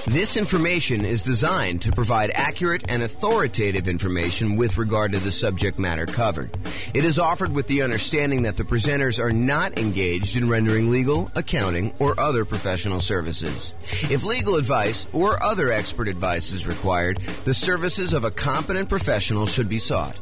This information is designed to provide accurate and authoritative information with regard to the subject matter covered. It is offered with the understanding that the presenters are not engaged in rendering legal, accounting, or other professional services. If legal advice or other expert advice is required, the services of a competent professional should be sought.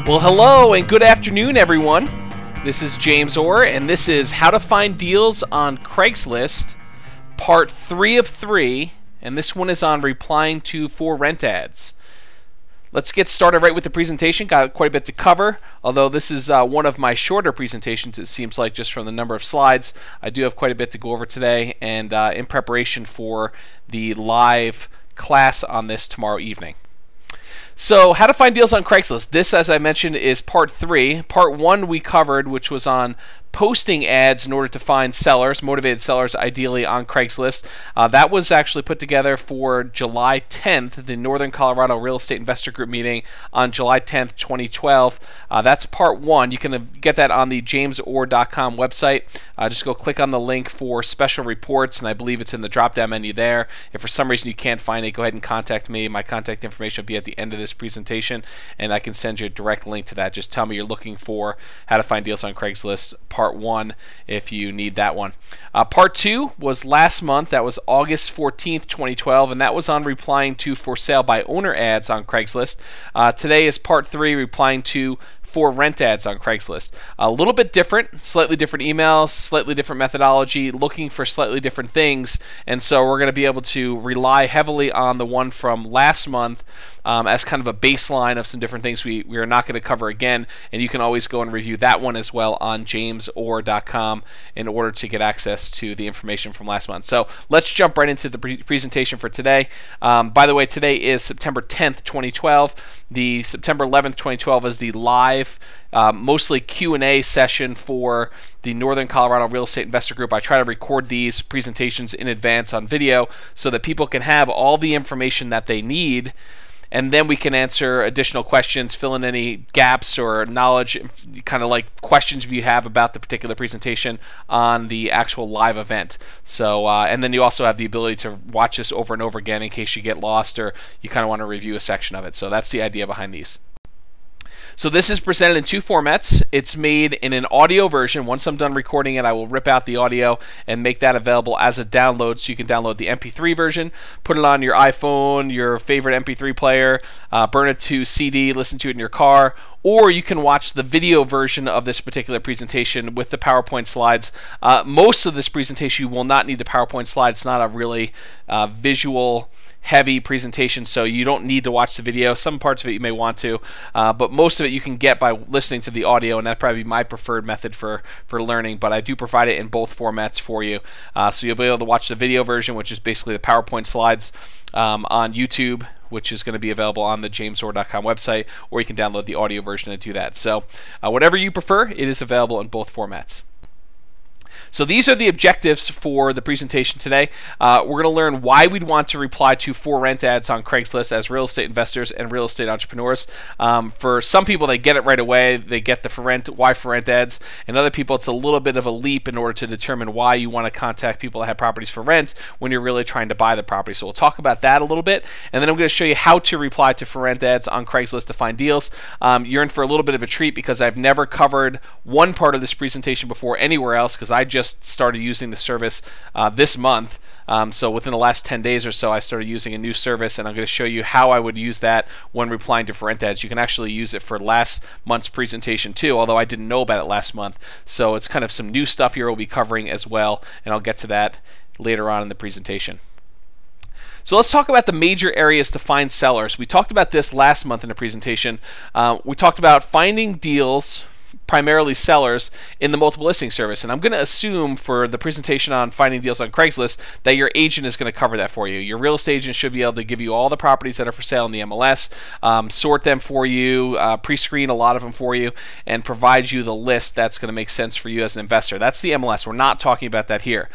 Well, hello and good afternoon, everyone. This is James Orr, and this is How to Find Deals on CraigsList, Part 3 of 3, and this one is on replying to for rent ads. Let's get started right with the presentation. Got quite a bit to cover, although this is one of my shorter presentations, it seems like, just from the number of slides. I do have quite a bit to go over today, and in preparation for the live class on this tomorrow evening. So, how to find deals on Craigslist. This, as I mentioned, is part 3. Part 1 we covered, which was on posting ads in order to find sellers, motivated sellers, ideally on Craigslist. That was actually put together for July 10th, the Northern Colorado Real Estate Investor Group meeting on July 10th, 2012. That's part 1. You can get that on the jamesorr.com website. Just go click on the link for special reports, and I believe it's in the drop-down menu there. If for some reason you can't find it, go ahead and contact me. My contact information will be at the end of this presentation, and I can send you a direct link to that. Just tell me you're looking for How to Find Deals on Craigslist, Part 1, if you need that one. Part 2 was last month. That was August 14th, 2012, and that was on replying to for sale by owner ads on Craigslist. Today is Part 3, replying to for rent ads on Craigslist. A little bit different, slightly different emails, slightly different methodology, looking for slightly different things, and so we're going to be able to rely heavily on the one from last month as kind of a baseline of some different things we are not going to cover again, and you can always go and review that one as well on jamesorr.com in order to get access to the information from last month. So let's jump right into the presentation for today. By the way, today is September 10th, 2012. The September 11th, 2012 is the live mostly Q&A session for the Northern Colorado Real Estate Investor Group. I try to record these presentations in advance on video so that people can have all the information that they need, and then we can answer additional questions, fill in any gaps or knowledge, kind of like questions you have about the particular presentation on the actual live event. So, and then you also have the ability to watch this over and over again in case you get lost or you kind of want to review a section of it. So that's the idea behind these. So this is presented in 2 formats. It's made in an audio version. Once I'm done recording it, I will rip out the audio and make that available as a download, so you can download the MP3 version, put it on your iPhone, your favorite MP3 player, burn it to CD, listen to it in your car, or you can watch the video version of this particular presentation with the PowerPoint slides. Most of this presentation you will not need the PowerPoint slides. It's not a really visual heavy presentation, so you don't need to watch the video. Some parts of it you may want to, but most of it you can get by listening to the audio, and that'd probably be my preferred method for learning, but I do provide it in both formats for you. So you'll be able to watch the video version, which is basically the PowerPoint slides on YouTube, which is going to be available on the jamesorr.com website, or you can download the audio version and do that. So whatever you prefer, it is available in both formats. So these are the objectives for the presentation today. We're going to learn why we'd want to reply to for rent ads on Craigslist as real estate investors and real estate entrepreneurs. For some people, they get it right away. They get the why for rent ads, and other people, it's a little bit of a leap in order to determine why you want to contact people that have properties for rent when you're really trying to buy the property. So we'll talk about that a little bit, and then I'm going to show you how to reply to for rent ads on Craigslist to find deals. You're in for a little bit of a treat because I've never covered one part of this presentation before anywhere else, because I just started using the service this month. So within the last 10 days or so, I started using a new service, and I'm going to show you how I would use that when replying to for rent ads. You can actually use it for last month's presentation too, although I didn't know about it last month. So it's kind of some new stuff here we'll be covering as well, and I'll get to that later on in the presentation. So let's talk about the major areas to find sellers. We talked about this last month in the presentation. We talked about finding deals primarily sellers in the multiple listing service. And I'm going to assume for the presentation on finding deals on Craigslist that your agent is going to cover that for you. Your real estate agent should be able to give you all the properties that are for sale in the MLS, sort them for you, pre-screen a lot of them for you, and provide you the list that's going to make sense for you as an investor. That's the MLS. We're not talking about that here.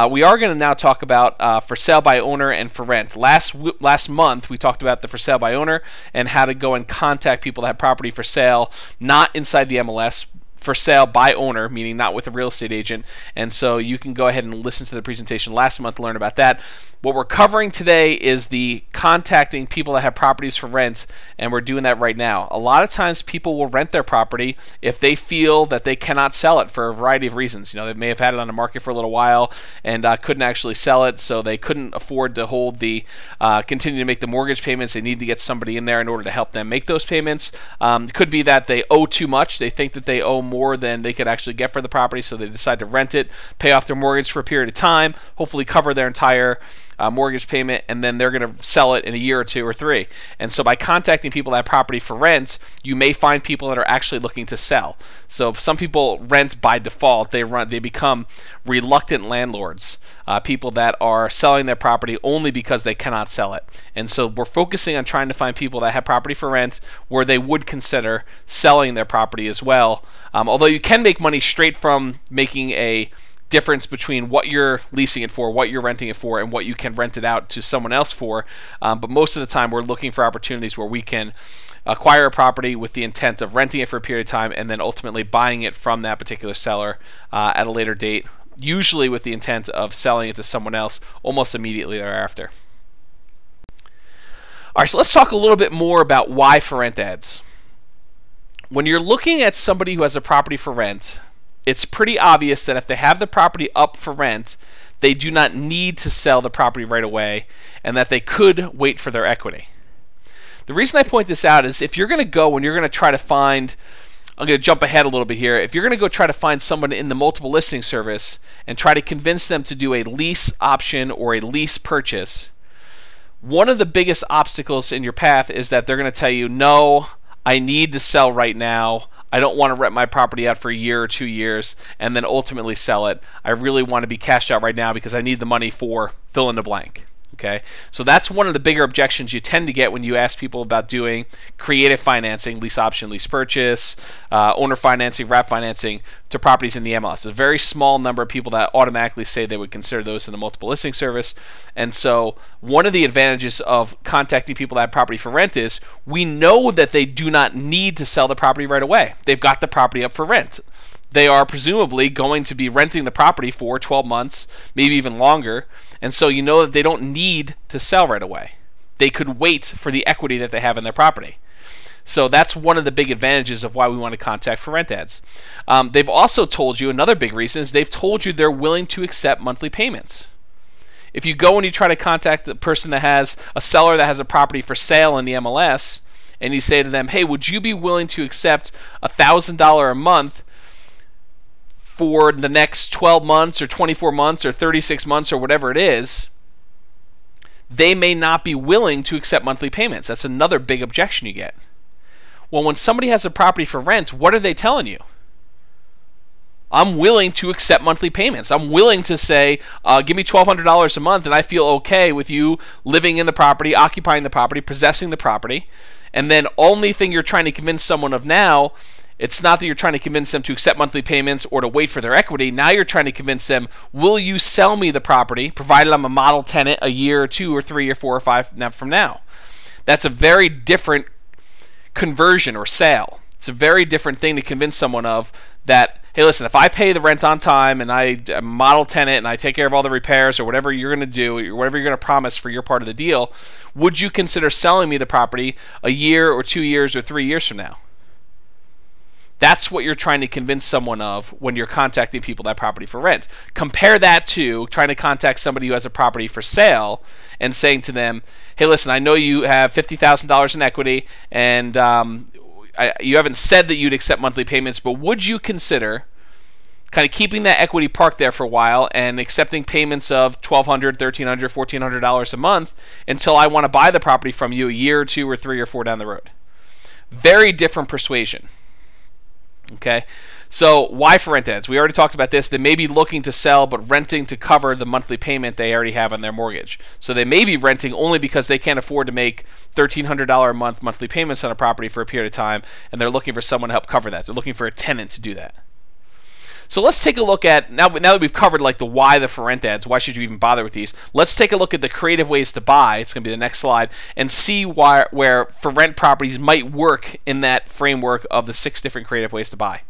We are going to now talk about for sale by owner and for rent. Last month we talked about the for sale by owner and how to go and contact people that have property for sale, not inside the MLS, for sale by owner, meaning not with a real estate agent. And so you can go ahead and listen to the presentation last month to learn about that. What we're covering today is the contacting people that have properties for rent, and we're doing that right now. A lot of times people will rent their property if they feel that they cannot sell it for a variety of reasons. You know, they may have had it on the market for a little while and couldn't actually sell it, so they couldn't afford to hold the continue to make the mortgage payments. They need to get somebody in there in order to help them make those payments. It could be that they owe too much. They think that they owe more than they could actually get for the property, so they decide to rent it, pay off their mortgage for a period of time, hopefully cover their entire mortgage payment, and then they're going to sell it in a year or two or three. And so by contacting people that have property for rent, you may find people that are actually looking to sell. So some people rent by default. They become reluctant landlords, people that are selling their property only because they cannot sell it. And so we're focusing on trying to find people that have property for rent where they would consider selling their property as well. Although you can make money straight from making a difference between what you're leasing it for, what you're renting it for, and what you can rent it out to someone else for. But most of the time we're looking for opportunities where we can acquire a property with the intent of renting it for a period of time and then ultimately buying it from that particular seller at a later date, usually with the intent of selling it to someone else almost immediately thereafter. All right, so let's talk a little bit more about why for rent ads. When you're looking at somebody who has a property for rent, it's pretty obvious that if they have the property up for rent, they do not need to sell the property right away, and that they could wait for their equity. The reason I point this out is if you're going to go and you're going to try to find, I'm going to jump ahead a little bit here, if you're going to go try to find someone in the multiple listing service and try to convince them to do a lease option or a lease purchase, one of the biggest obstacles in your path is that they're going to tell you, no, I need to sell right now. I don't want to rent my property out for a year or 2 years and then ultimately sell it. I really want to be cashed out right now because I need the money for fill in the blank. Okay, so that's one of the bigger objections you tend to get when you ask people about doing creative financing, lease option, lease purchase, owner financing, wrap financing to properties in the MLS. A very small number of people that automatically say they would consider those in the multiple listing service. And so one of the advantages of contacting people that have property for rent is we know that they do not need to sell the property right away. They've got the property up for rent. They are presumably going to be renting the property for 12 months, maybe even longer, and so you know that they don't need to sell right away. They could wait for the equity that they have in their property. So that's one of the big advantages of why we want to contact for rent ads. They've also told you, another big reason is they've told you they're willing to accept monthly payments. If you go and you try to contact the person that has a seller that has a property for sale in the MLS, and you say to them, hey, would you be willing to accept $1,000 a month for the next 12 months or 24 months or 36 months or whatever it is, they may not be willing to accept monthly payments. That's another big objection you get. Well, when somebody has a property for rent, what are they telling you? I'm willing to accept monthly payments. I'm willing to say, give me $1,200 a month and I feel okay with you living in the property, occupying the property, possessing the property. And then only thing you're trying to convince someone of now, it's not that you're trying to convince them to accept monthly payments or to wait for their equity. Now you're trying to convince them, will you sell me the property, provided I'm a model tenant a year or 2 or 3 or 4 or 5 from now? That's a very different conversion or sale. It's a very different thing to convince someone of that, hey, listen, if I pay the rent on time and I'm a model tenant and I take care of all the repairs or whatever you're going to do, or whatever you're going to promise for your part of the deal, would you consider selling me the property a year or 2 years or 3 years from now? That's what you're trying to convince someone of when you're contacting people that have property for rent. Compare that to trying to contact somebody who has a property for sale and saying to them, hey, listen, I know you have $50,000 in equity and you haven't said that you'd accept monthly payments, but would you consider kind of keeping that equity parked there for a while and accepting payments of $1,200, $1,300, $1,400 a month until I want to buy the property from you a year or 2 or 3 or 4 down the road? Very different persuasion. Okay, so why for rent ads? We already talked about this. They may be looking to sell, but renting to cover the monthly payment they already have on their mortgage. So they may be renting only because they can't afford to make $1,300 a month monthly payments on a property for a period of time, and they're looking for someone to help cover that. They're looking for a tenant to do that. So let's take a look at, now that we've covered like the why the for rent ads, why should you even bother with these, let's take a look at the creative ways to buy, it's going to be the next slide, and see where for rent properties might work in that framework of the 6 different creative ways to buy.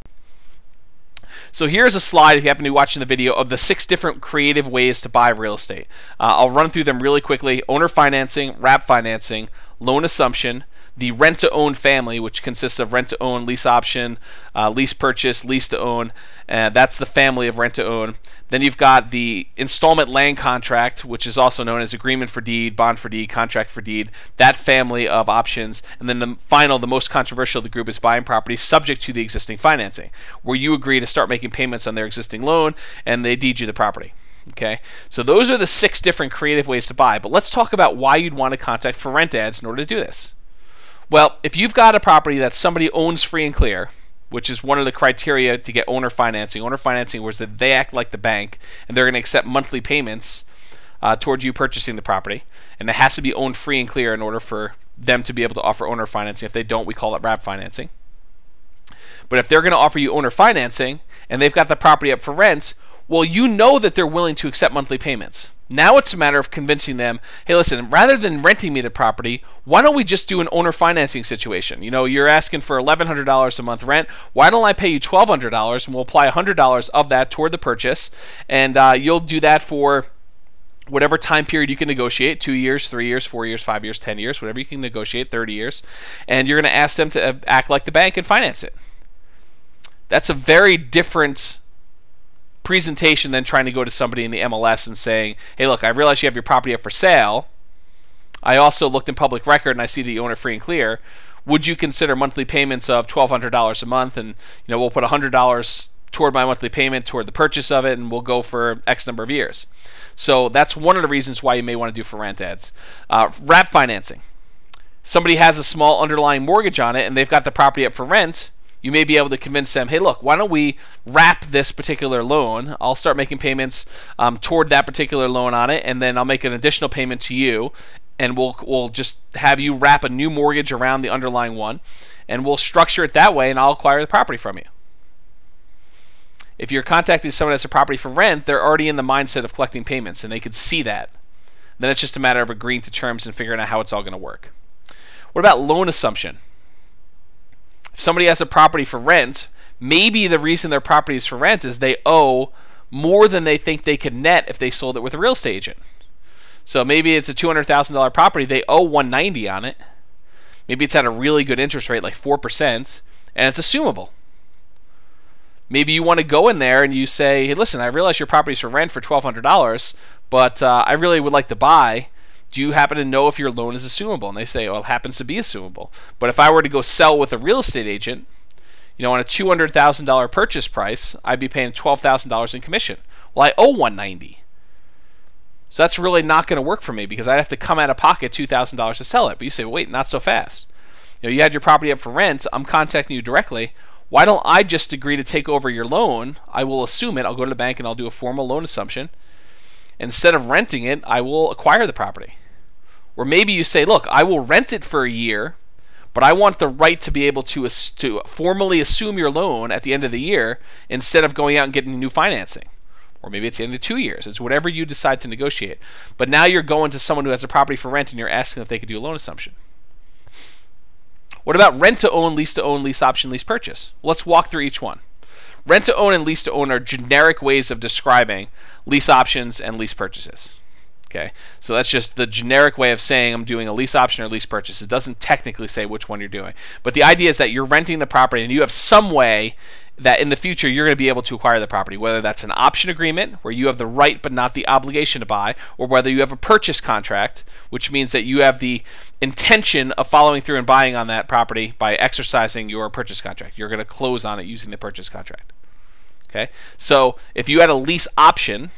So here's a slide, if you happen to be watching the video, of the 6 different creative ways to buy real estate. I'll run through them really quickly. Owner financing, wrap financing, loan assumption, the rent-to-own family, which consists of rent-to-own, lease option, lease purchase, lease-to-own. That's the family of rent-to-own. Then you've got the installment land contract, which is also known as agreement for deed, bond for deed, contract for deed. That family of options. And then the most controversial of the group is buying properties subject to the existing financing, where you agree to start making payments on their existing loan and they deed you the property. Okay, so those are the 6 different creative ways to buy. But let's talk about why you'd want to contact for rent ads in order to do this. Well, if you've got a property that somebody owns free and clear, which is one of the criteria to get owner financing was that they act like the bank and they're going to accept monthly payments towards you purchasing the property, and it has to be owned free and clear in order for them to be able to offer owner financing. If they don't, we call it wrap financing. But if they're going to offer you owner financing and they've got the property up for rent, well, you know that they're willing to accept monthly payments. Now it's a matter of convincing them, hey, listen, rather than renting me the property, why don't we just do an owner financing situation? You know, you're asking for $1,100 a month rent. Why don't I pay you $1,200 and we'll apply $100 of that toward the purchase, and you'll do that for whatever time period you can negotiate, 2 years, 3 years, 4 years, 5 years, 10 years, whatever you can negotiate, 30 years, and you're going to ask them to act like the bank and finance it. That's a very different presentation than trying to go to somebody in the MLS and saying, hey, look, I realize you have your property up for sale. I also looked in public record and I see that you own it free and clear. Would you consider monthly payments of $1,200 a month? And we'll put $100 toward my monthly payment toward the purchase of it, and we'll go for X number of years. So that's one of the reasons why you may want to do for rent ads. Wrap financing. Somebody has a small underlying mortgage on it and they've got the property up for rent. You may be able to convince them, hey, look, why don't we wrap this particular loan? I'll start making payments toward that particular loan on it, and then I'll make an additional payment to you, and we'll just have you wrap a new mortgage around the underlying one, and we'll structure it that way, and I'll acquire the property from you. If you're contacting someone that's a property for rent, they're already in the mindset of collecting payments, and they could see that. Then it's just a matter of agreeing to terms and figuring out how it's all going to work. What about loan assumption? If somebody has a property for rent, maybe the reason their property is for rent is they owe more than they think they could net if they sold it with a real estate agent. So maybe it's a $200,000 property, they owe $190 on it. Maybe it's at a really good interest rate, like 4%, and it's assumable. Maybe you want to go in there and you say, hey, listen, I realize your property's for rent for $1,200, but I really would like to buy. Do you happen to know if your loan is assumable? And they say, well, it happens to be assumable. But if I were to go sell with a real estate agent, on a $200,000 purchase price, I'd be paying $12,000 in commission. Well, I owe $190. So that's really not going to work for me because I'd have to come out of pocket $2,000 to sell it. But you say, well, wait, not so fast. You had your property up for rent. I'm contacting you directly. Why don't I just agree to take over your loan? I will assume it. I'll go to the bank and I'll do a formal loan assumption. Instead of renting it, I will acquire the property. Or maybe you say, look, I will rent it for a year, but I want the right to be able to formally assume your loan at the end of the year instead of going out and getting new financing. Or maybe it's the end of 2 years. It's whatever you decide to negotiate. But now you're going to someone who has a property for rent and you're asking if they could do a loan assumption. What about rent-to-own, lease-to-own, lease option, lease purchase? Well, let's walk through each one. Rent-to-own and lease-to-own are generic ways of describing lease options and lease purchases. Okay, so that's just the generic way of saying I'm doing a lease option or lease purchase. It doesn't technically say which one you're doing. But the idea is that you're renting the property and you have some way that in the future you're going to be able to acquire the property, whether that's an option agreement where you have the right but not the obligation to buy, or whether you have a purchase contract, which means that you have the intention of following through and buying on that property by exercising your purchase contract. You're going to close on it using the purchase contract. Okay, so if you had a lease option,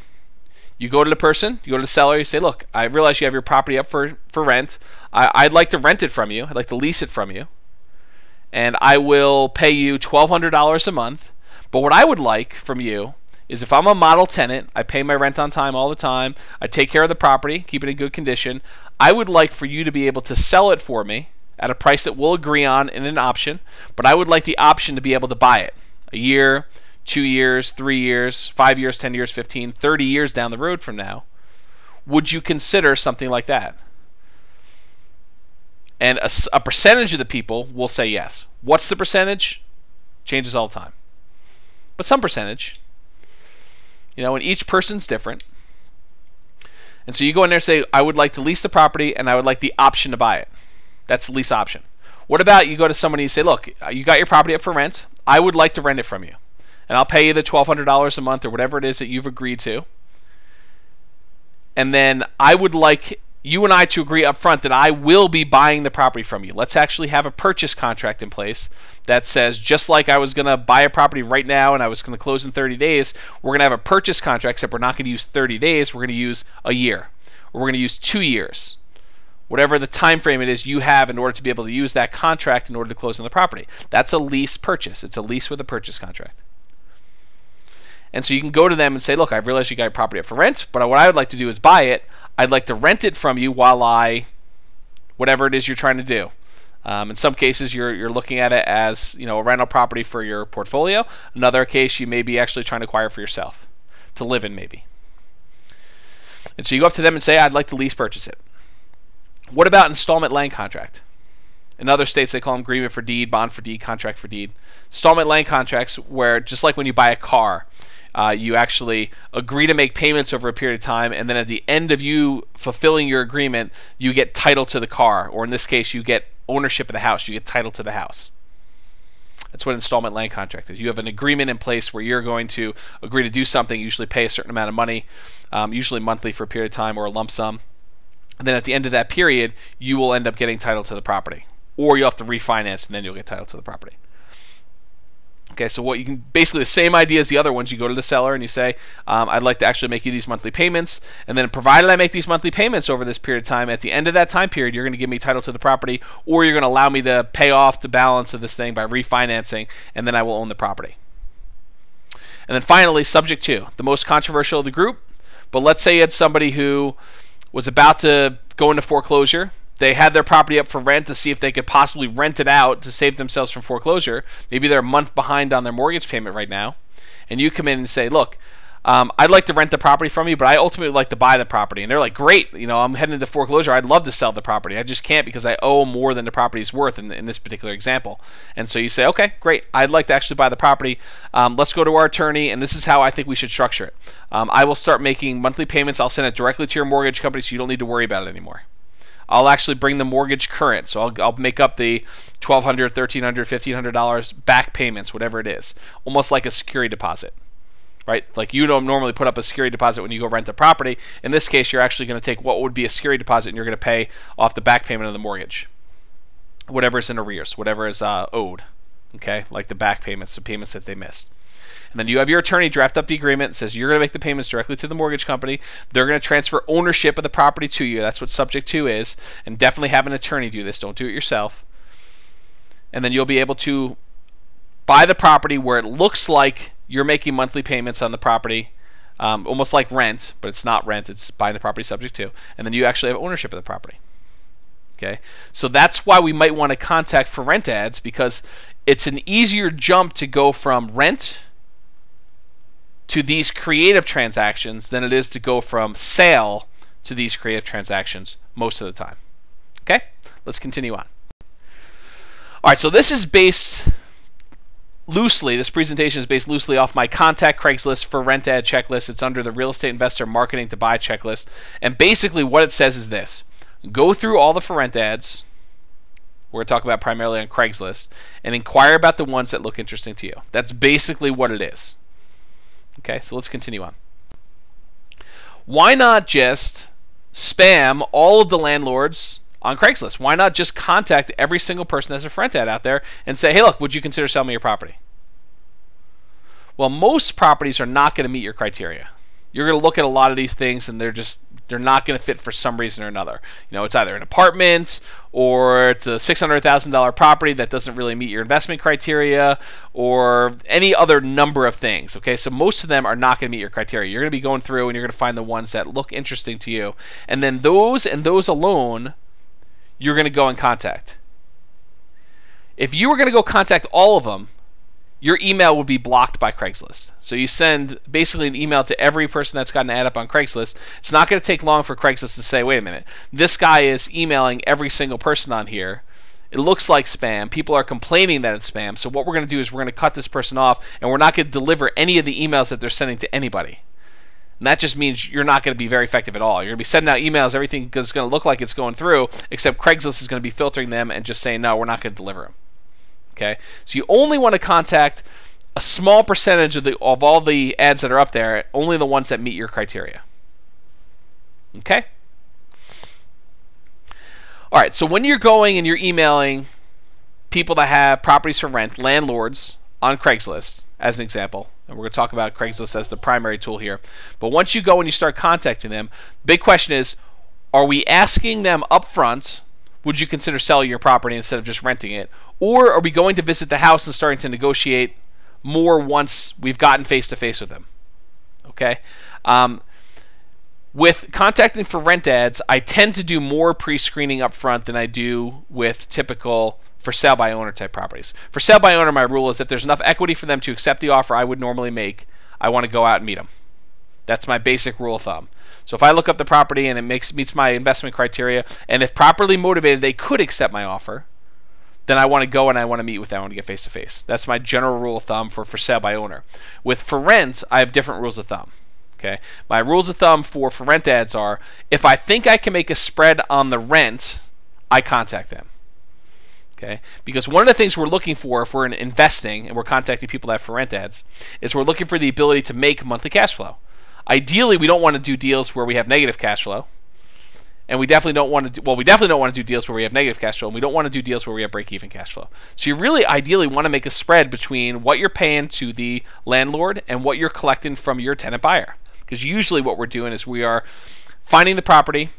you go to the person, you go to the seller, you say, look, I realize you have your property up for rent. I'd like to rent it from you. I'd like to lease it from you. and I will pay you $1,200 a month. But what I would like from you is, if I'm a model tenant, I pay my rent on time all the time, I take care of the property, keep it in good condition, I would like for you to be able to sell it for me at a price that we'll agree on in an option, but I would like the option to be able to buy it a year, 2 years, 3 years, 5 years, 10 years, 15, 30 years down the road from now. Would you consider something like that? And a percentage of the people will say yes. What's the percentage? Changes all the time. But some percentage. And each person's different. And so you go in there and say, I would like to lease the property and I would like the option to buy it. That's the lease option. What about you go to somebody and say, look, you got your property up for rent. I would like to rent it from you. And I'll pay you the $1,200 a month or whatever it is that you've agreed to. And then I would like you and I to agree up front that I will be buying the property from you. Let's actually have a purchase contract in place that says, just like I was going to buy a property right now and I was going to close in 30 days, we're going to have a purchase contract, except we're not going to use 30 days, we're going to use a year. Or we're going to use 2 years. Whatever the time frame it is you have in order to be able to use that contract in order to close on the property. That's a lease purchase. It's a lease with a purchase contract. And so you can go to them and say, look, I realize you got your property up for rent, but what I would like to do is buy it. I'd like to rent it from you while whatever it is you're trying to do. In some cases, you're looking at it as a rental property for your portfolio. Another case, you may be actually trying to acquire for yourself, to live in maybe. And so you go up to them and say, I'd like to lease purchase it. What about installment land contract? In other states, they call them agreement for deed, bond for deed, contract for deed. Installment land contracts, where just like when you buy a car, you actually agree to make payments over a period of time, and then at the end of you fulfilling your agreement, you get title to the car, or in this case, you get ownership of the house. You get title to the house. That's what installment land contract is. You have an agreement in place where you're going to agree to do something, usually pay a certain amount of money, usually monthly for a period of time or a lump sum. And then at the end of that period, you will end up getting title to the property. Or you'll have to refinance, and then you'll get title to the property. Okay, so what you can basically the same idea as the other ones. You go to the seller and you say, I'd like to actually make you these monthly payments, and then provided I make these monthly payments over this period of time, at the end of that time period, you're going to give me title to the property, or you're going to allow me to pay off the balance of this thing by refinancing, and then I will own the property. And then finally, subject to, the most controversial of the group. But let's say you had somebody who was about to go into foreclosure. They had their property up for rent to see if they could possibly rent it out to save themselves from foreclosure. Maybe they're a month behind on their mortgage payment right now. And you come in and say, look, I'd like to rent the property from you, but I ultimately would like to buy the property. And they're like, great, I'm heading into foreclosure. I'd love to sell the property. I just can't because I owe more than the property's worth in this particular example. And so you say, okay, great. I'd like to actually buy the property. Let's go to our attorney, and this is how I think we should structure it. I will start making monthly payments. I'll send it directly to your mortgage company so you don't need to worry about it anymore. I'll actually bring the mortgage current, so I'll make up the $1,200, $1,300, $1,500 back payments, whatever it is, almost like a security deposit, right? Like you don't normally put up a security deposit when you go rent a property. In this case, you're actually going to take what would be a security deposit and you're going to pay off the back payment of the mortgage, whatever is in arrears, whatever is owed, okay, like the back payments, the payments that they missed. And then you have your attorney draft up the agreement. It says you're going to make the payments directly to the mortgage company. They're going to transfer ownership of the property to you. That's what subject to is. And definitely have an attorney do this. Don't do it yourself. And then you'll be able to buy the property where it looks like you're making monthly payments on the property, almost like rent, but it's not rent. It's buying the property subject to. And then you actually have ownership of the property. Okay, so that's why we might want to contact for rent ads, because it's an easier jump to go from rent to these creative transactions than it is to go from sale to these creative transactions most of the time. Okay, let's continue on. All right, so this is based loosely, this presentation is based loosely off my Contact Craigslist for Rent Ad checklist. It's under the Real Estate Investor Marketing to Buy checklist. And basically what it says is this: go through all the for rent ads, we're going to talk about primarily on Craigslist, and inquire about the ones that look interesting to you. That's basically what it is. Okay, so let's continue on. Why not just spam all of the landlords on Craigslist? Why not just contact every single person that's a front ad out there and say, hey, look, would you consider selling me your property? Well, most properties are not going to meet your criteria. you're going to look at a lot of these things and they're not going to fit for some reason or another. It's either an apartment or it's a $600,000 property that doesn't really meet your investment criteria or any other number of things. Okay, so most of them are not going to meet your criteria. You're going to be going through and you're going to find the ones that look interesting to you. And then those and those alone, you're going to go and contact. If you were going to go contact all of them, your email would be blocked by CraigsList. So you send basically an email to every person that's got an ad up on CraigsList. It's not going to take long for CraigsList to say, wait a minute, this guy is emailing every single person on here. It looks like spam. People are complaining that it's spam. So what we're going to do is we're going to cut this person off, and we're not going to deliver any of the emails that they're sending to anybody. And that just means you're not going to be very effective at all. You're going to be sending out emails, everything is going to look like it's going through, except CraigsList is going to be filtering them and just saying, no, we're not going to deliver them. Okay, so you only want to contact a small percentage of all the ads that are up there, only the ones that meet your criteria. Okay? All right, so when you're going and you're emailing people that have properties for rent, landlords, on Craigslist, as an example, and we're going to talk about Craigslist as the primary tool here, but once you go and you start contacting them, the big question is, are we asking them up front, would you consider selling your property instead of just renting it? Or are we going to visit the house and starting to negotiate more once we've gotten face-to-face with them? Okay? With contacting for rent ads, I tend to do more pre-screening up front than I do with typical for sale by owner type properties. For sale by owner, my rule is if there's enough equity for them to accept the offer I would normally make, I want to go out and meet them. That's my basic rule of thumb. So if I look up the property and it meets my investment criteria, and if properly motivated they could accept my offer, then I want to go and I want to meet with them. I want to get face-to-face. That's my general rule of thumb for sale by owner. With for rent, I have different rules of thumb. Okay, my rules of thumb for rent ads are, if I think I can make a spread on the rent, I contact them. Okay, because one of the things we're looking for if we're investing and we're contacting people that have for rent ads is we're looking for the ability to make monthly cash flow. Ideally, we don't want to do deals where we have negative cash flow, and we definitely don't want to do, we definitely don't want to do deals where we have negative cash flow, and we don't want to do deals where we have break-even cash flow. So you really ideally want to make a spread between what you're paying to the landlord and what you're collecting from your tenant buyer. Because usually what we're doing is we are finding the property,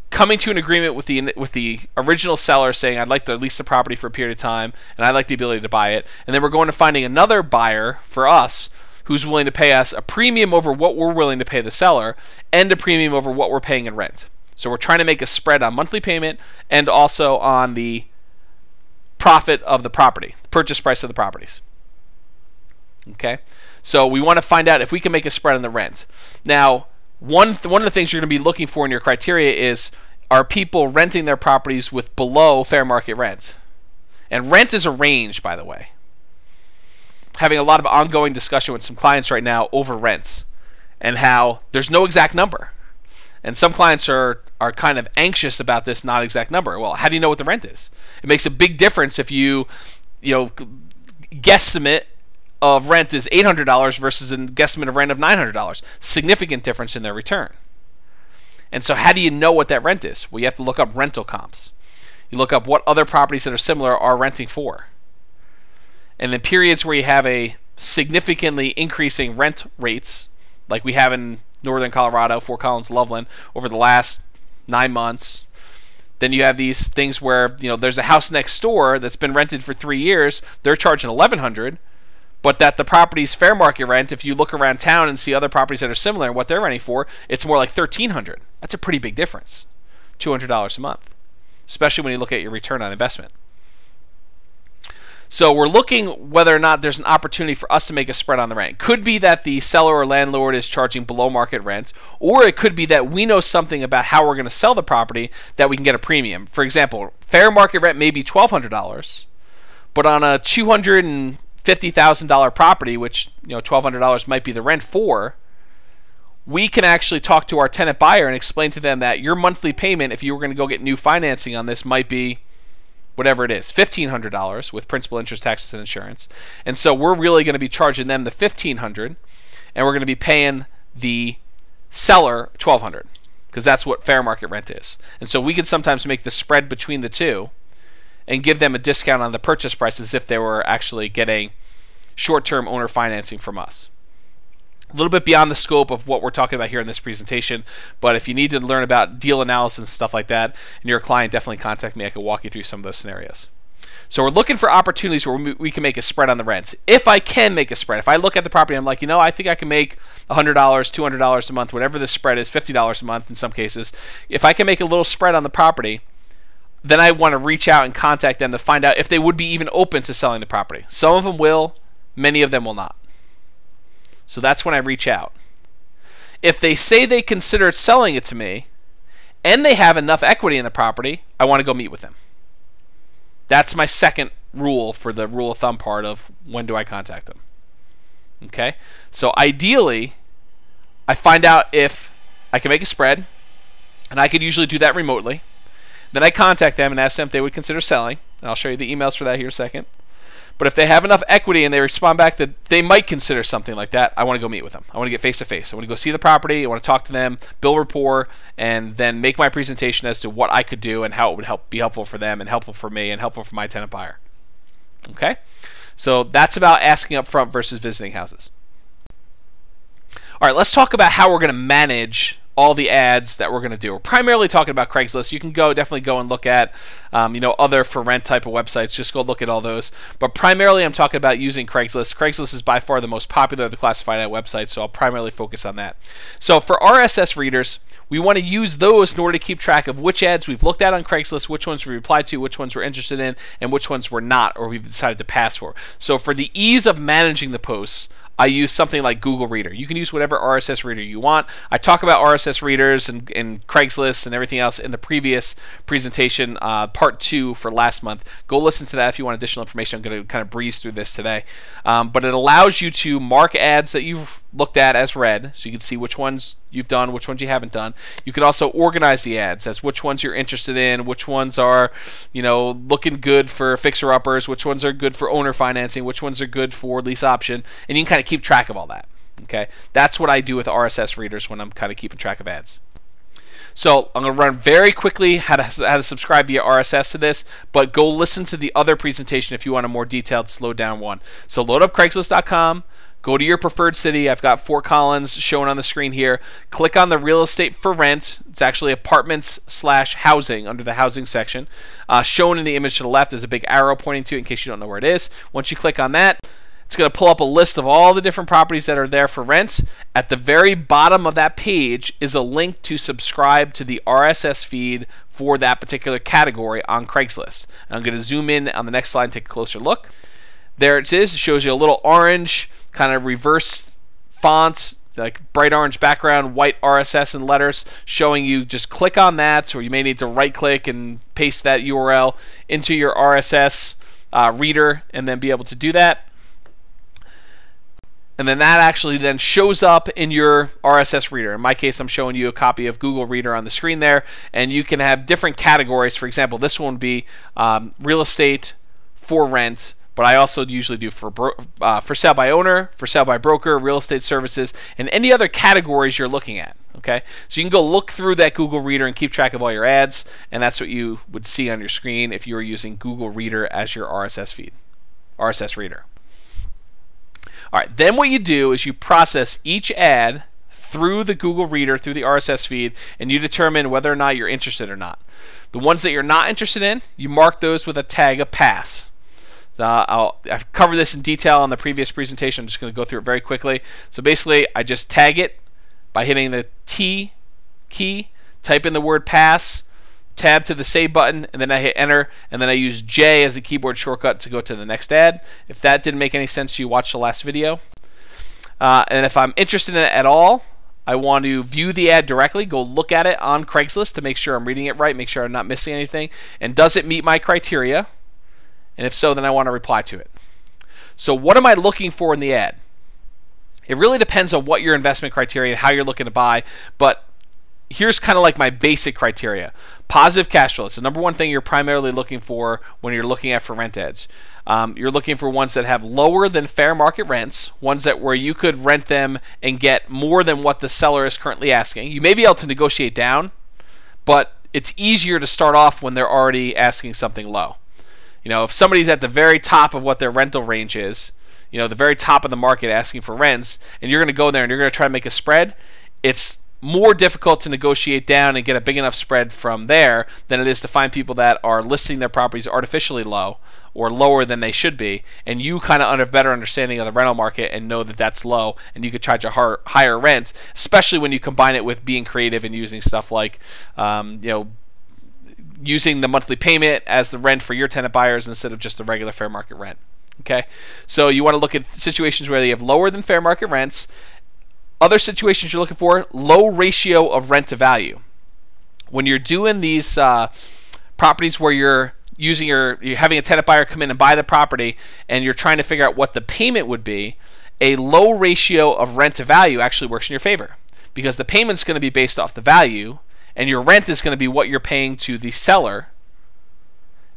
coming to an agreement with the original seller saying I'd like to lease the property for a period of time and I'd like the ability to buy it, and then we're going to finding another buyer for us who's willing to pay us a premium over what we're willing to pay the seller and a premium over what we're paying in rent. So we're trying to make a spread on monthly payment and also on the profit of the property, the purchase price of the properties. Okay, so we want to find out if we can make a spread on the rent. Now, one of the things you're going to be looking for in your criteria is, are people renting their properties with below fair market rent? And rent is a range, by the way. Having a lot of ongoing discussion with some clients right now over rents and how there's no exact number. And some clients are kind of anxious about this not exact number. Well, how do you know what the rent is? It makes a big difference if you guesstimate of rent is $800 versus a guesstimate of rent of $900. Significant difference in their return. And so how do you know what that rent is? Well, you have to look up rental comps. You look up what other properties that are similar are renting for. And in periods where you have a significantly increasing rent rates, like we have in northern Colorado, Fort Collins, Loveland, over the last 9 months, then you have these things where there's a house next door that's been rented for 3 years. They're charging $1,100, but that the property's fair market rent, if you look around town and see other properties that are similar and what they're renting for, it's more like $1,300. That's a pretty big difference, $200 a month, especially when you look at your return on investment. So we're looking whether or not there's an opportunity for us to make a spread on the rent. Could be that the seller or landlord is charging below market rent, or it could be that we know something about how we're going to sell the property that we can get a premium. For example, fair market rent may be $1,200, but on a $250,000 property, which $1,200 might be the rent for, we can actually talk to our tenant buyer and explain to them that your monthly payment, if you were going to go get new financing on this, might be whatever it is, $1,500 with principal, interest, taxes, and insurance. And so we're really going to be charging them the $1,500, and we're going to be paying the seller $1,200, because that's what fair market rent is. And so we can sometimes make the spread between the two and give them a discount on the purchase price as if they were actually getting short-term owner financing from us. A little bit beyond the scope of what we're talking about here in this presentation, but if you need to learn about deal analysis and stuff like that, and you're a client, definitely contact me. I can walk you through some of those scenarios. So we're looking for opportunities where we can make a spread on the rents. If I can make a spread, if I look at the property, I'm like, you know, I think I can make $100, $200 a month, whatever the spread is, $50 a month in some cases. If I can make a little spread on the property, then I want to reach out and contact them to find out if they would be even open to selling the property. Some of them will, many of them will not. So that's when I reach out. If they say they consider selling it to me and they have enough equity in the property, I want to go meet with them. That's my second rule for the rule of thumb part of when do I contact them. Okay? So ideally, I find out if I can make a spread, and I could usually do that remotely. Then I contact them and ask them if they would consider selling. And I'll show you the emails for that here in a second. But if they have enough equity and they respond back that they might consider something like that, I want to go meet with them. I want to get face-to-face. I want to go see the property. I want to talk to them, build rapport, and then make my presentation as to what I could do and how it would be helpful for them and helpful for me and helpful for my tenant buyer. Okay? So that's about asking up front versus visiting houses. All right, let's talk about how we're going to manage all the ads that we're going to do. We're primarily talking about CraigsList. You can definitely go and look at other for rent type of websites. Just go look at all those. But primarily I'm talking about using CraigsList. CraigsList is by far the most popular of the classified ad websites, so I'll primarily focus on that. So for RSS readers, we want to use those in order to keep track of which ads we've looked at on CraigsList, which ones we replied to, which ones we're interested in, and which ones we're not or we've decided to pass for. So for the ease of managing the posts, I use something like Google Reader. You can use whatever RSS reader you want. I talk about RSS readers and CraigsList and everything else in the previous presentation, part 2 for last month. Go listen to that if you want additional information. I'm going to kind of breeze through this today. But it allows you to mark ads that you've looked at as read, so you can see which ones you've done, which ones you haven't done. You can also organize the ads as which ones you're interested in, which ones are, looking good for fixer-uppers, which ones are good for owner financing, which ones are good for lease option, and you can kind of keep track of all that. Okay, that's what I do with RSS readers when I'm kind of keeping track of ads. So I'm going to run very quickly how to subscribe via RSS to this, but go listen to the other presentation if you want a more detailed, slowed down one. So load up Craigslist.com. Go to your preferred city. I've got Fort Collins shown on the screen here. Click on the real estate for rent. It's actually apartments/housing under the housing section. Shown in the image to the left is a big arrow pointing to it in case you don't know where it is. Once you click on that, it's going to pull up a list of all the different properties that are there for rent. At the very bottom of that page is a link to subscribe to the RSS feed for that particular category on Craigslist. And I'm going to zoom in on the next slide and take a closer look. There it is. It shows you a little orange kind of reverse font, like bright orange background, white RSS and letters, showing you just click on that, or you may need to right click and paste that URL into your RSS reader and then be able to do that. And then that actually then shows up in your RSS reader. In my case, I'm showing you a copy of Google Reader on the screen there, and you can have different categories. For example, this one would be real estate for rent, but I also usually do for sale by owner, for sale by broker, real estate services, and any other categories you're looking at. Okay, so you can go look through that Google Reader and keep track of all your ads, and that's what you would see on your screen if you were using Google Reader as your RSS feed, RSS reader. All right, then what you do is you process each ad through the Google Reader, through the RSS feed, and you determine whether or not you're interested or not. The ones that you're not interested in, you mark those with a tag of pass. I've covered this in detail on the previous presentation. I'm just going to go through it very quickly. So basically, I just tag it by hitting the T key, type in the word pass, tab to the save button, and then I hit enter, and then I use J as a keyboard shortcut to go to the next ad. If that didn't make any sense to you, watch the last video. And if I'm interested in it at all, I want to view the ad directly, go look at it on Craigslist to make sure I'm reading it right, make sure I'm not missing anything, and does it meet my criteria? And if so, then I want to reply to it. So what am I looking for in the ad? It really depends on what your investment criteria and how you're looking to buy, but here's kind of like my basic criteria. Positive cash flow. It's the number one thing you're primarily looking for when you're looking at for rent ads. You're looking for ones that have lower than fair market rents, ones that where you could rent them and get more than what the seller is currently asking. You may be able to negotiate down, but it's easier to start off when they're already asking something low. If somebody's at the very top of what their rental range is, the very top of the market asking for rents, and you're going to go there and you're going to try to make a spread, it's more difficult to negotiate down and get a big enough spread from there than it is to find people that are listing their properties artificially low or lower than they should be, and you kind of have a better understanding of the rental market and know that that's low, and you could charge a higher rent, especially when you combine it with being creative and using stuff like using the monthly payment as the rent for your tenant buyers instead of just the regular fair market rent. Okay, so you want to look at situations where they have lower than fair market rents. Other situations you're looking for, low ratio of rent to value. When you're doing these properties where you're having a tenant buyer come in and buy the property and you're trying to figure out what the payment would be, a low ratio of rent to value actually works in your favor, because the payment's going to be based off the value and your rent is going to be what you're paying to the seller.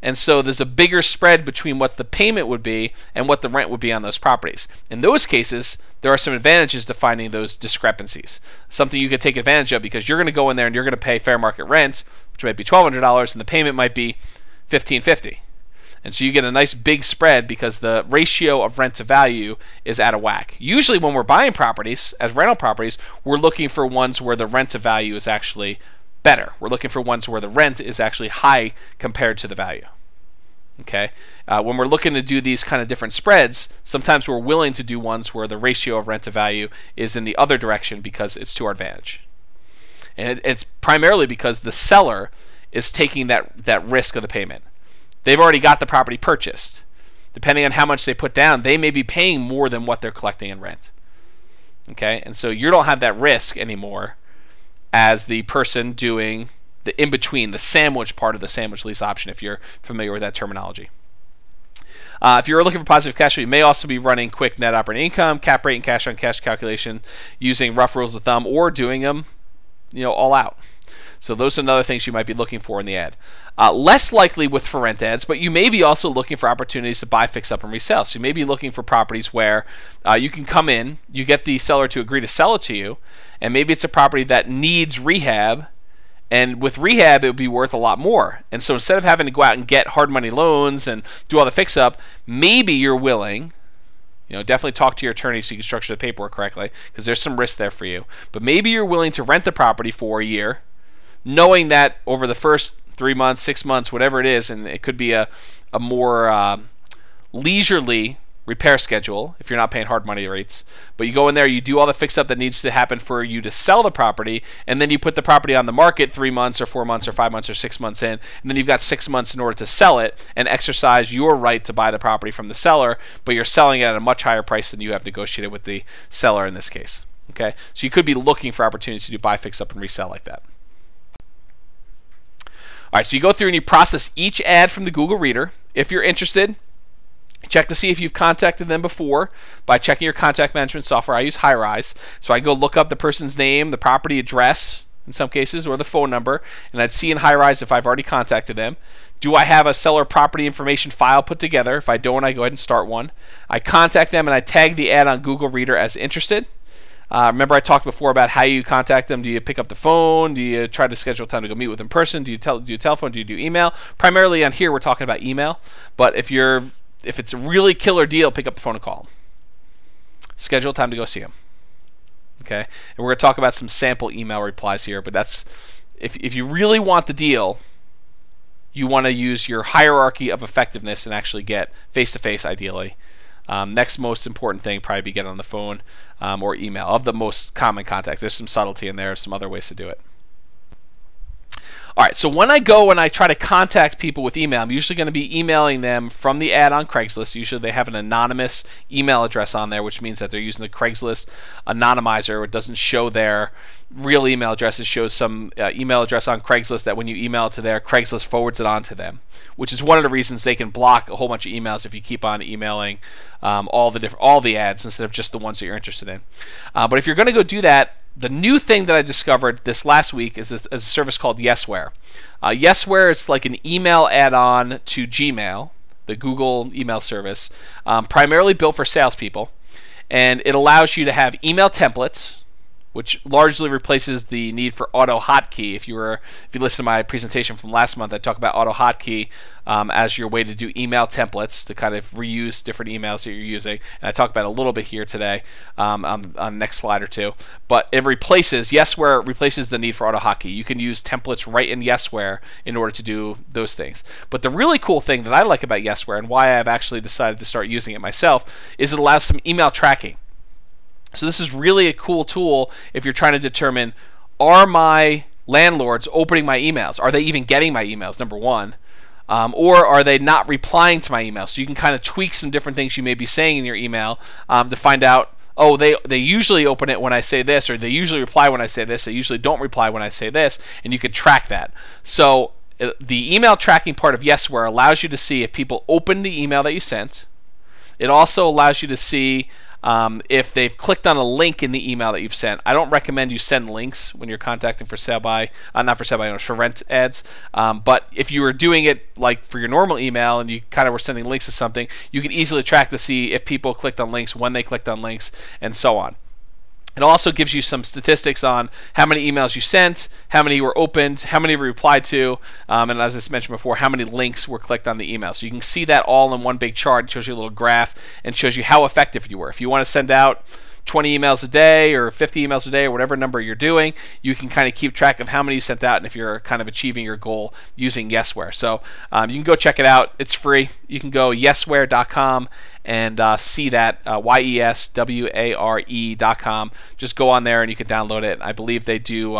And so there's a bigger spread between what the payment would be and what the rent would be on those properties. In those cases, there are some advantages to finding those discrepancies. Something you could take advantage of, because you're going to go in there and you're going to pay fair market rent, which might be $1,200, and the payment might be $1,550. And so you get a nice big spread because the ratio of rent to value is out of whack. Usually when we're buying properties as rental properties, we're looking for ones where the rent to value is actually better. We're looking for ones where the rent is actually high compared to the value. Okay, when we're looking to do these kind of different spreads, sometimes we're willing to do ones where the ratio of rent to value is in the other direction because it's to our advantage. And it's primarily because the seller is taking that risk of the payment. They've already got the property purchased. Depending on how much they put down, they may be paying more than what they're collecting in rent. Okay, and so you don't have that risk anymore as the person doing the in-between, the sandwich part of the sandwich lease option, if you're familiar with that terminology. If you're looking for positive cash flow, you may also be running quick net operating income, cap rate, and cash on cash calculation using rough rules of thumb, or doing them all out. So those are another things you might be looking for in the ad. Less likely with for rent ads, but you may be also looking for opportunities to buy, fix up, and resell. So you may be looking for properties where you can come in, you get the seller to agree to sell it to you, and maybe it's a property that needs rehab, and with rehab it would be worth a lot more. And so instead of having to go out and get hard money loans and do all the fix up, maybe you're willing, definitely talk to your attorney so you can structure the paperwork correctly, because there's some risk there for you, but maybe you're willing to rent the property for a year, knowing that over the first 3 months, 6 months, whatever it is, and it could be a more leisurely repair schedule if you're not paying hard money rates, but you go in there, you do all the fix up that needs to happen for you to sell the property, and then you put the property on the market 3 months or 4 months or 5 months or 6 months in, and then you've got 6 months in order to sell it and exercise your right to buy the property from the seller, but you're selling it at a much higher price than you have negotiated with the seller in this case. Okay, so you could be looking for opportunities to do buy, fix up, and resell like that. All right, so you go through and you process each ad from the Google Reader. If you're interested, check to see if you've contacted them before by checking your contact management software. I use HiRise, so I go look up the person's name, the property address in some cases, or the phone number, and I'd see in HiRise if I've already contacted them. Do I have a seller property information file put together? If I don't, I go ahead and start one. I contact them and I tag the ad on Google Reader as interested. Remember I talked before about how you contact them. Do you pick up the phone? Do you try to schedule time to go meet with them in person? Do you do telephone? Do you do email? Primarily on here we're talking about email, but if it's a really killer deal, pick up the phone and call them. Schedule time to go see them. Okay, and we're going to talk about some sample email replies here, but that's if you really want the deal, you want to use your hierarchy of effectiveness and actually get face-to-face ideally. Next most important thing probably be get on the phone or email of the most common contact. There's some subtlety in there, some other ways to do it. All right, so when I go and I try to contact people with email, I'm usually going to be emailing them from the ad on Craigslist. Usually they have an anonymous email address on there, which means that they're using the Craigslist anonymizer. It doesn't show their real email address. It shows some email address on Craigslist that when you email it to there, Craigslist forwards it on to them, which is one of the reasons they can block a whole bunch of emails if you keep on emailing all the ads instead of just the ones that you're interested in. But if you're going to go do that, the new thing that I discovered this last week is a service called Yesware. Yesware is like an email add-on to Gmail, the Google email service, primarily built for salespeople, and it allows you to have email templates which largely replaces the need for auto hotkey. If you listen to my presentation from last month, I talk about auto hotkey as your way to do email templates to kind of reuse different emails that you're using, and I talk about it a little bit here today on the next slide or two. But it replaces Yesware replaces the need for auto hotkey. You can use templates right in Yesware in order to do those things. But the really cool thing that I like about Yesware and why I've actually decided to start using it myself is it allows some email tracking. So this is really a cool tool if you're trying to determine, are my landlords opening my emails? Are they even getting my emails, number one? Or are they not replying to my emails? So you can kind of tweak some different things you may be saying in your email to find out, oh, they usually open it when I say this, or they usually reply when I say this, they usually don't reply when I say this, and you can track that. So the email tracking part of Yesware allows you to see if people open the email that you sent. It also allows you to see if they've clicked on a link in the email that you've sent. I don't recommend you send links when you're contacting for sale by, not for sale by owners, for rent ads. But if you were doing it like for your normal email and you kind of were sending links to something, you can easily track to see if people clicked on links, when they clicked on links, and so on. It also gives you some statistics on how many emails you sent, how many were opened, how many were replied to, and as I mentioned before, how many links were clicked on the email. So you can see that all in one big chart. It shows you a little graph and shows you how effective you were. If you want to send out 20 emails a day or 50 emails a day or whatever number you're doing, you can kind of keep track of how many you sent out and if you're kind of achieving your goal using Yesware. So you can go check it out. It's free. You can go yesware.com and see that, YESWARE.com. Just go on there and you can download it. I believe they do,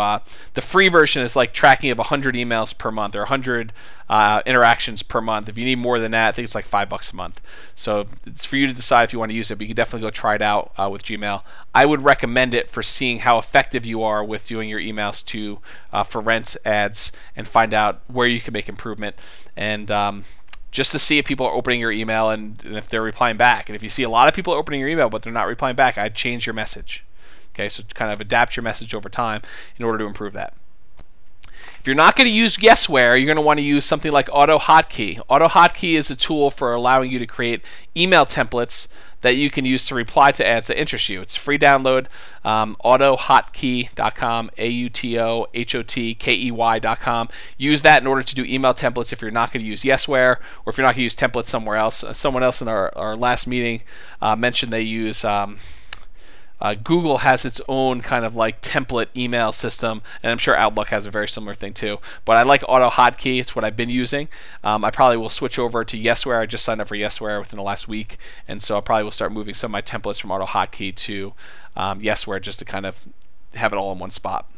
the free version is like tracking of 100 emails per month or 100 interactions per month. If you need more than that, I think it's like $5 a month. So it's for you to decide if you want to use it, but you can definitely go try it out with Gmail. I would recommend it for seeing how effective you are with doing your emails to for rent ads and find out where you can make improvement. And just to see if people are opening your email and if they're replying back. And if you see a lot of people opening your email but they're not replying back, I'd change your message. Okay, so kind of adapt your message over time in order to improve that. If you're not going to use Yesware, you're going to want to use something like Auto Hotkey. Auto Hotkey is a tool for allowing you to create email templates that you can use to reply to ads that interest you. It's a free download, autohotkey.com, AUTOHOTKEY.com. Use that in order to do email templates if you're not going to use Yesware or if you're not going to use templates somewhere else. Someone else in our last meeting mentioned they use Google has its own kind of like template email system, and I'm sure Outlook has a very similar thing too. But I like Auto Hotkey. It's what I've been using. I probably will switch over to Yesware. I just signed up for Yesware within the last week, and so I probably will start moving some of my templates from Auto Hotkey to Yesware just to kind of have it all in one spot.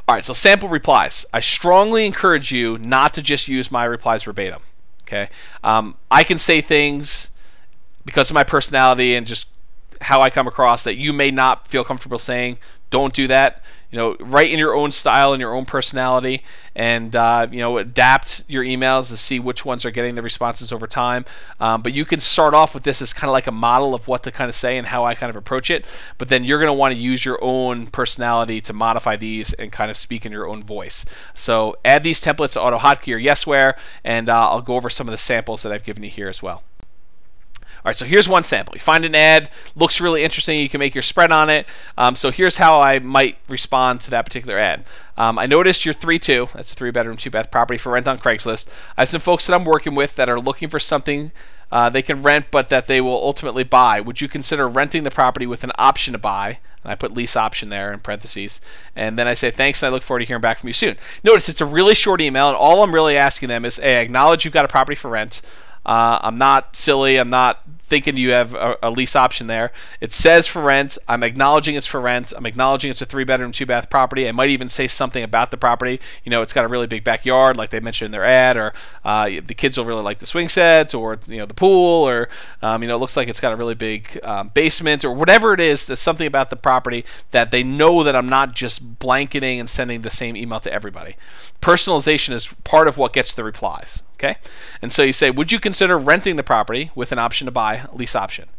All right, so sample replies. I strongly encourage you not to just use my replies verbatim. Okay, I can say things because of my personality and just how I come across that you may not feel comfortable saying. Don't do that. You know, write in your own style and your own personality, and you know, adapt your emails to see which ones are getting the responses over time. But you can start off with this as kind of like a model of what to kind of say and how I kind of approach it. But then you're going to want to use your own personality to modify these and kind of speak in your own voice. So add these templates to Auto Hotkey or Yesware, and I'll go over some of the samples that I've given you here as well. All right, so here's one sample. You find an ad, looks really interesting, you can make your spread on it. So here's how I might respond to that particular ad. I noticed your 3-2, that's a 3-bedroom, 2-bath property for rent on Craigslist. I have some folks that I'm working with that are looking for something they can rent but that they will ultimately buy. Would you consider renting the property with an option to buy? And I put lease option there in parentheses. And then I say thanks, and I look forward to hearing back from you soon. Notice it's a really short email, and all I'm really asking them is, hey, I acknowledge you've got a property for rent. I'm not silly. I'm not thinking you have a lease option there. It says for rent. I'm acknowledging it's for rent. I'm acknowledging it's a 3-bedroom, 2-bath property. I might even say something about the property. You know, it's got a really big backyard, like they mentioned in their ad, or the kids will really like the swing sets, or you know, the pool, or you know, it looks like it's got a really big basement, or whatever it is. There's something about the property that they know that I'm not just blanketing and sending the same email to everybody. Personalization is part of what gets the replies. Okay, and so you say, would you consider renting the property with an option to buy, lease option?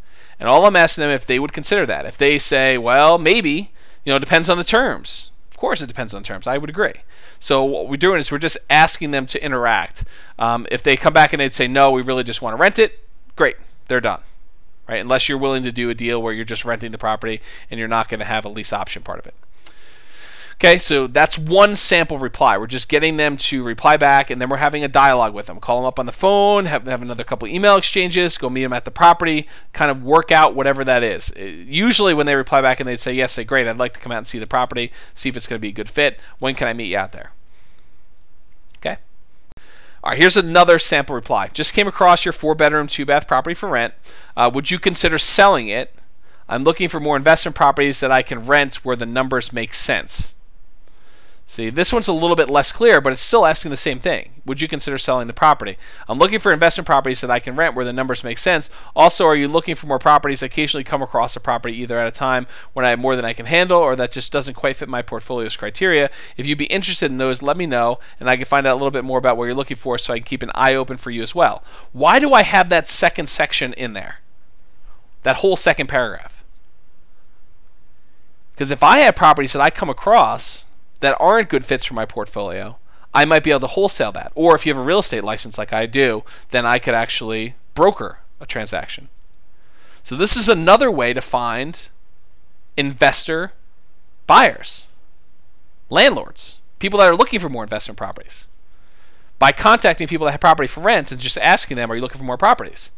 And all I'm asking them if they would consider that. If they say, well, maybe, you know, it depends on the terms. Of course it depends on the terms. I would agree. So what we're doing is we're just asking them to interact. If they come back and they'd say, no, we really just want to rent it, great, they're done. right? Unless you're willing to do a deal where you're just renting the property and you're not going to have a lease option part of it. Okay, so that's one sample reply. We're just getting them to reply back, and then we're having a dialogue with them. Call them up on the phone, have another couple email exchanges, go meet them at the property, kind of work out whatever that is. Usually when they reply back and they say, yes, say, great, I'd like to come out and see the property, see if it's going to be a good fit. When can I meet you out there? Okay. All right, here's another sample reply. Just came across your 4-bedroom, 2-bath property for rent. Would you consider selling it? I'm looking for more investment properties that I can rent where the numbers make sense. See, this one's a little bit less clear, but it's still asking the same thing. Would you consider selling the property? I'm looking for investment properties that I can rent where the numbers make sense. Also, are you looking for more properties? I occasionally come across a property either at a time when I have more than I can handle or that just doesn't quite fit my portfolio's criteria. If you'd be interested in those, let me know, and I can find out a little bit more about what you're looking for so I can keep an eye open for you as well. Why do I have that second section in there? That whole second paragraph? Because if I have properties that I come across that aren't good fits for my portfolio, I might be able to wholesale that. Or if you have a real estate license like I do, then I could actually broker a transaction. So this is another way to find investor buyers, landlords, people that are looking for more investment properties. By contacting people that have property for rent and just asking them, are you looking for more properties?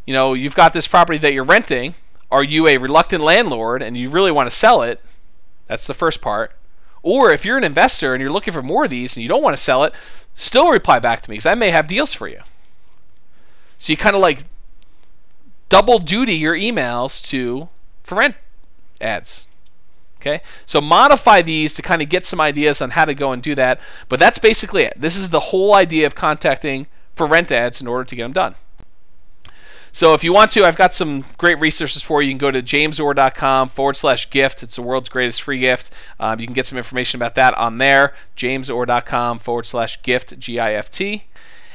You know, you've got this property that you're renting. Are you a reluctant landlord and you really want to sell it? That's the first part. Or if you're an investor and you're looking for more of these and you don't want to sell it, still reply back to me because I may have deals for you. So you kind of like double duty your emails to for rent ads. Okay? So modify these to kind of get some ideas on how to go and do that. But that's basically it. This is the whole idea of contacting for rent ads in order to get them done. So if you want to, I've got some great resources for you. You can go to jamesorr.com/gift. It's the world's greatest free gift. You can get some information about that on there, jamesorr.com/gift, G-I-F-T.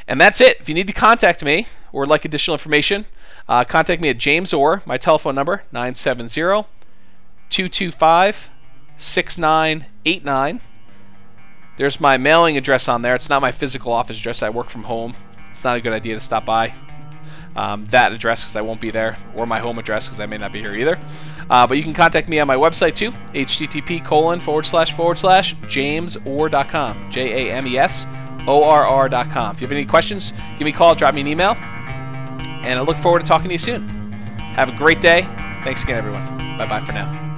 And that's it. If you need to contact me or like additional information, contact me at James Orr. My telephone number, 970-225-6989. There's my mailing address on there. It's not my physical office address. I work from home. It's not a good idea to stop by that address because I won't be there, or my home address because I may not be here either. But you can contact me on my website too, http://jamesorr.com, JAMESORR.com. If you have any questions, give me a call, drop me an email, and I look forward to talking to you soon. Have a great day. Thanks again, everyone. Bye-bye for now.